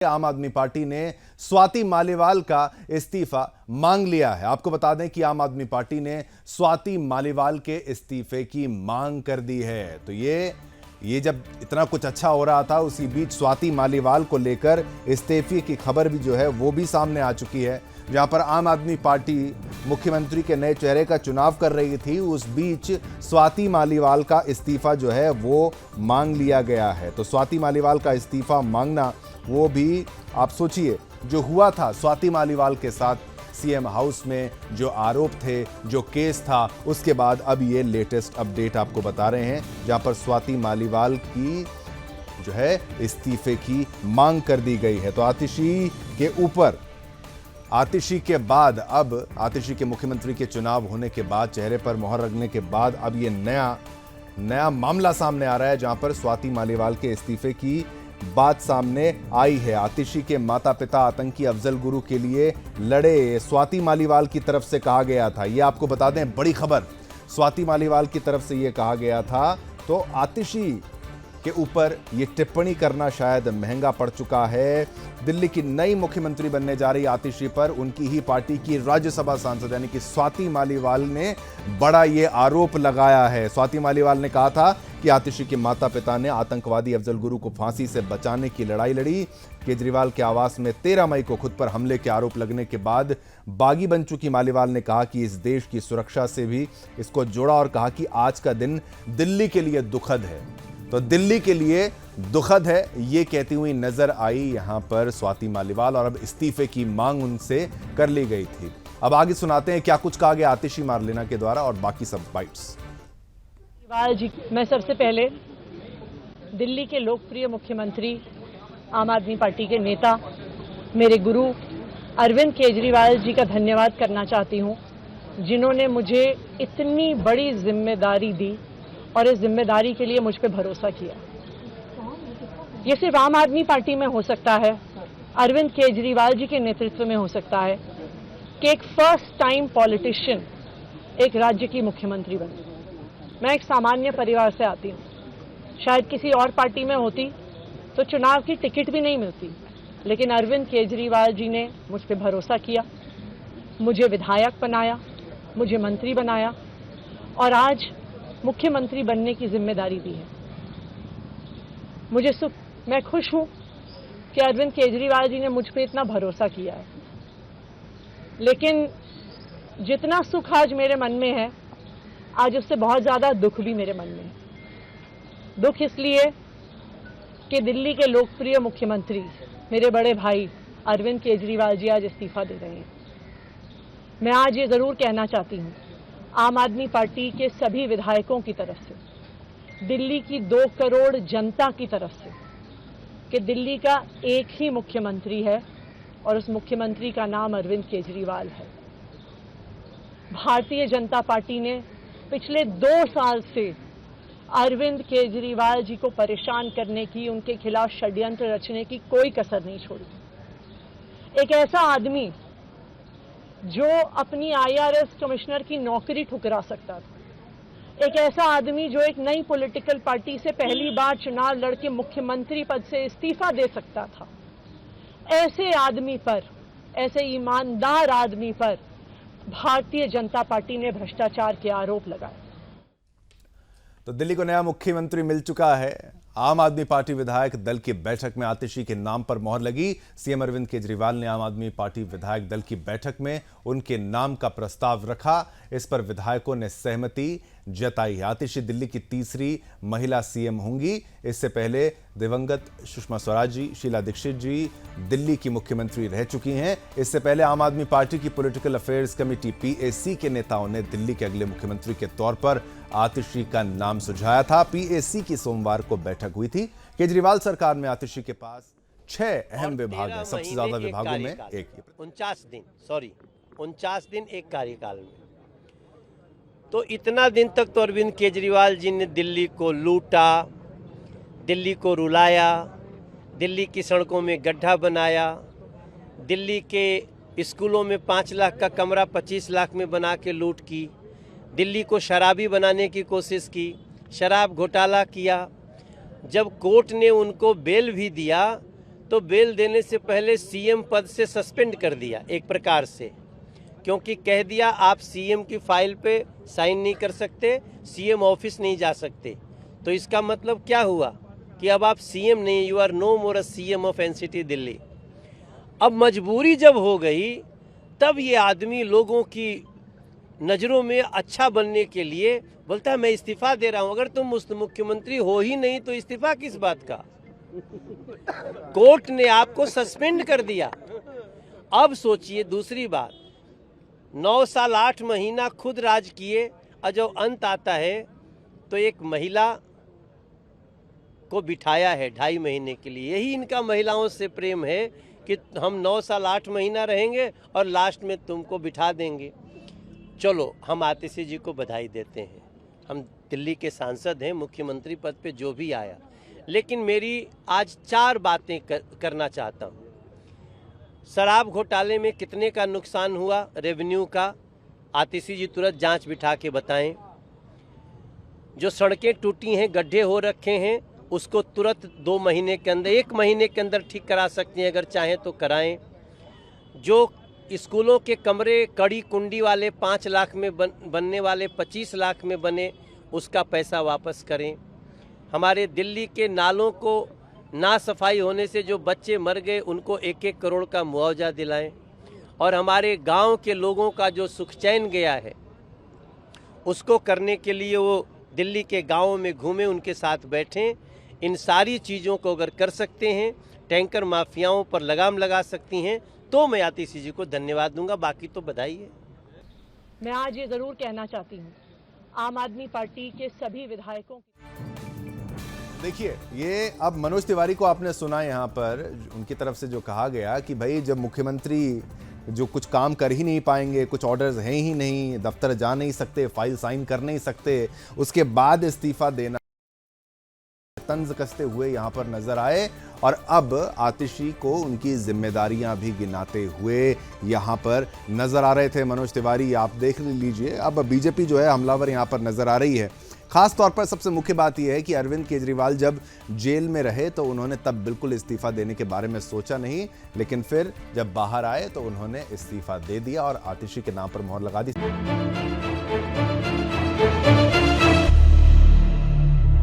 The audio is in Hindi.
आम आदमी पार्टी ने स्वाति मालीवाल का इस्तीफा मांग लिया है। आपको बता दें कि आम आदमी पार्टी ने स्वाति मालीवाल के इस्तीफे की मांग कर दी है। तो ये जब इतना कुछ अच्छा हो रहा था, उसी बीच स्वाति मालीवाल को लेकर इस्तीफे की खबर भी जो है वो भी सामने आ चुकी है। जहां पर आम आदमी पार्टी मुख्यमंत्री के नए चेहरे का चुनाव कर रही थी, उस बीच स्वाति मालीवाल का इस्तीफा जो है वो मांग लिया गया है। तो स्वाति मालीवाल का इस्तीफा मांगना, वो भी आप सोचिए जो हुआ था स्वाति मालीवाल के साथ सीएम हाउस में, जो आरोप थे, जो केस था, उसके बाद अब ये लेटेस्ट अपडेट आपको बता रहे हैं, जहां पर स्वाति मालीवाल की जो है इस्तीफे की मांग कर दी गई है। तो आतिशी के ऊपर, आतिशी के बाद, अब आतिशी के मुख्यमंत्री के चुनाव होने के बाद, चेहरे पर मोहर लगने के बाद अब ये नया मामला सामने आ रहा है, जहां पर स्वाति मालीवाल के इस्तीफे की बात सामने आई है। आतिशी के माता पिता आतंकी अफजल गुरु के लिए लड़े, स्वाति मालीवाल की तरफ से कहा गया था। ये आपको बता दें, बड़ी खबर, स्वाति मालीवाल की तरफ से ये कहा गया था। तो आतिशी के ऊपर ये टिप्पणी करना शायद महंगा पड़ चुका है। दिल्ली की नई मुख्यमंत्री बनने जा रही आतिशी पर उनकी ही पार्टी की राज्यसभा सांसद यानी कि स्वाति मालीवाल ने बड़ा ये आरोप लगाया है। स्वाति मालीवाल ने कहा था कि आतिशी के माता पिता ने आतंकवादी अफजल गुरु को फांसी से बचाने की लड़ाई लड़ी। केजरीवाल के आवास में 13 मई को खुद पर हमले के आरोप लगने के बाद बागी बन चुकी मालीवाल ने कहा कि इस देश की सुरक्षा से भी इसको जोड़ा और कहा कि आज का दिन दिल्ली के लिए दुखद है। तो दिल्ली के लिए दुखद है, ये कहती हुई नजर आई यहां पर स्वाति मालीवाल, और अब इस्तीफे की मांग उनसे कर ली गई थी। अब आगे सुनाते हैं क्या कुछ कहा गया आतिशी मारलेना के द्वारा और बाकी सब बाइट्स। जी, मैं सबसे पहले दिल्ली के लोकप्रिय मुख्यमंत्री, आम आदमी पार्टी के नेता, मेरे गुरु अरविंद केजरीवाल जी का धन्यवाद करना चाहती हूं, जिन्होंने मुझे इतनी बड़ी जिम्मेदारी दी और इस जिम्मेदारी के लिए मुझ पे भरोसा किया। ये सिर्फ आम आदमी पार्टी में हो सकता है, अरविंद केजरीवाल जी के नेतृत्व में हो सकता है कि एक फर्स्ट टाइम पॉलिटिशियन एक राज्य की मुख्यमंत्री बने। मैं एक सामान्य परिवार से आती हूँ, शायद किसी और पार्टी में होती तो चुनाव की टिकट भी नहीं मिलती, लेकिन अरविंद केजरीवाल जी ने मुझ पे भरोसा किया, मुझे विधायक बनाया, मुझे मंत्री बनाया और आज मुख्यमंत्री बनने की जिम्मेदारी दी है। मैं खुश हूं कि अरविंद केजरीवाल जी ने मुझ पे इतना भरोसा किया है, लेकिन जितना सुख आज मेरे मन में है, आज उससे बहुत ज्यादा दुख भी मेरे मन में है। दुख इसलिए कि दिल्ली के लोकप्रिय मुख्यमंत्री, मेरे बड़े भाई अरविंद केजरीवाल जी आज इस्तीफा दे रहे हैं। मैं आज ये जरूर कहना चाहती हूँ आम आदमी पार्टी के सभी विधायकों की तरफ से, दिल्ली की 2 करोड़ जनता की तरफ से, कि दिल्ली का एक ही मुख्यमंत्री है और उस मुख्यमंत्री का नाम अरविंद केजरीवाल है। भारतीय जनता पार्टी ने पिछले 2 साल से अरविंद केजरीवाल जी को परेशान करने की, उनके खिलाफ षड्यंत्र रचने की कोई कसर नहीं छोड़ी। एक ऐसा आदमी जो अपनी आईआरएस कमिश्नर की नौकरी ठुकरा सकता था, एक ऐसा आदमी जो एक नई पॉलिटिकल पार्टी से पहली बार चुनाव लड़के मुख्यमंत्री पद से इस्तीफा दे सकता था, ऐसे आदमी पर, ऐसे ईमानदार आदमी पर भारतीय जनता पार्टी ने भ्रष्टाचार के आरोप लगाए। तो दिल्ली को नया मुख्यमंत्री मिल चुका है। आम आदमी पार्टी विधायक दल की बैठक में आतिशी के नाम पर मोहर लगी। सीएम अरविंद केजरीवाल ने आम आदमी पार्टी विधायक दल की बैठक में उनके नाम का प्रस्ताव रखा। इस पर विधायकों ने सहमति जताई है। आतिशी दिल्ली की तीसरी महिला सीएम होंगी। इससे पहले दिवंगत सुषमा स्वराज जी, शीला दीक्षित जी दिल्ली की मुख्यमंत्री रह चुकी हैं। इससे पहले आम आदमी पार्टी की पॉलिटिकल अफेयर्स कमेटी पीएसी के नेताओं ने दिल्ली के अगले मुख्यमंत्री के तौर पर आतिशी का नाम सुझाया था। पीएसी की सोमवार को बैठक हुई थी। केजरीवाल सरकार में आतिशी के पास 6 अहम विभाग हैं। सबसे ज्यादा विभागों में एक 49 दिन एक कार्यकाल में। तो इतना दिन तक तो अरविंद केजरीवाल जी ने दिल्ली को लूटा, दिल्ली को रुलाया, दिल्ली की सड़कों में गड्ढा बनाया, दिल्ली के स्कूलों में 5 लाख का कमरा 25 लाख में बना के लूट की, दिल्ली को शराबी बनाने की कोशिश की, शराब घोटाला किया। जब कोर्ट ने उनको बेल भी दिया तो बेल देने से पहले सीएम पद से सस्पेंड कर दिया एक प्रकार से, क्योंकि कह दिया आप सीएम की फाइल पे साइन नहीं कर सकते, सीएम ऑफिस नहीं जा सकते। तो इसका मतलब क्या हुआ कि अब आप सीएम नहीं, you are no more a CM of NCT Delhi. अब मजबूरी जब हो गई तब ये आदमी लोगों की नज़रों में अच्छा बनने के लिए बोलता है मैं इस्तीफा दे रहा हूं। अगर तुम मुख्यमंत्री हो ही नहीं तो इस्तीफा किस बात का? कोर्ट ने आपको सस्पेंड कर दिया। अब सोचिए दूसरी बात, 9 साल 8 महीना खुद राज किए और जब अंत आता है तो एक महिला को बिठाया है 2.5 महीने के लिए। यही इनका महिलाओं से प्रेम है कि हम 9 साल 8 महीना रहेंगे और लास्ट में तुमको बिठा देंगे। चलो हम आतिशी जी को बधाई देते हैं, हम दिल्ली के सांसद हैं, मुख्यमंत्री पद पे जो भी आया। लेकिन मेरी आज 4 बातें करना चाहता हूँ। शराब घोटाले में कितने का नुकसान हुआ रेवेन्यू का, आतिशी जी तुरंत जांच बिठा के बताएं। जो सड़कें टूटी हैं, गड्ढे हो रखे हैं, उसको तुरंत 2 महीने के अंदर, 1 महीने के अंदर ठीक करा सकती हैं, अगर चाहें तो कराएं। जो स्कूलों के कमरे कड़ी कुंडी वाले 5 लाख में बनने वाले 25 लाख में बने, उसका पैसा वापस करें। हमारे दिल्ली के नालों को ना सफाई होने से जो बच्चे मर गए उनको 1-1 करोड़ का मुआवजा दिलाएं। और हमारे गांव के लोगों का जो सुख चैन गया है उसको करने के लिए वो दिल्ली के गांवों में घूमें, उनके साथ बैठें। इन सारी चीज़ों को अगर कर सकते हैं, टैंकर माफियाओं पर लगाम लगा सकती हैं, तो मैं आतिशी जी को धन्यवाद दूंगा, बाकी तो बधाई है। मैं आज ये ज़रूर कहना चाहती हूँ, आम आदमी पार्टी के सभी विधायकों देखिए, ये अब मनोज तिवारी को आपने सुना यहाँ पर, उनकी तरफ से जो कहा गया कि भाई जब मुख्यमंत्री जो कुछ काम कर ही नहीं पाएंगे, कुछ ऑर्डर्स हैं ही नहीं, दफ्तर जा नहीं सकते, फाइल साइन कर नहीं सकते, उसके बाद इस्तीफा देना, तंज कसते हुए यहाँ पर नजर आए। और अब आतिशी को उनकी जिम्मेदारियां भी गिनाते हुए यहाँ पर नजर आ रहे थे मनोज तिवारी। आप देख लीजिए, अब बीजेपी जो है हमलावर यहाँ पर नजर आ रही है। खास तौर पर सबसे मुख्य बात यह है कि अरविंद केजरीवाल जब जेल में रहे तो उन्होंने तब बिल्कुल इस्तीफा देने के बारे में सोचा नहीं, लेकिन फिर जब बाहर आए तो उन्होंने इस्तीफा दे दिया और आतिशी के नाम पर मोहर लगा दी।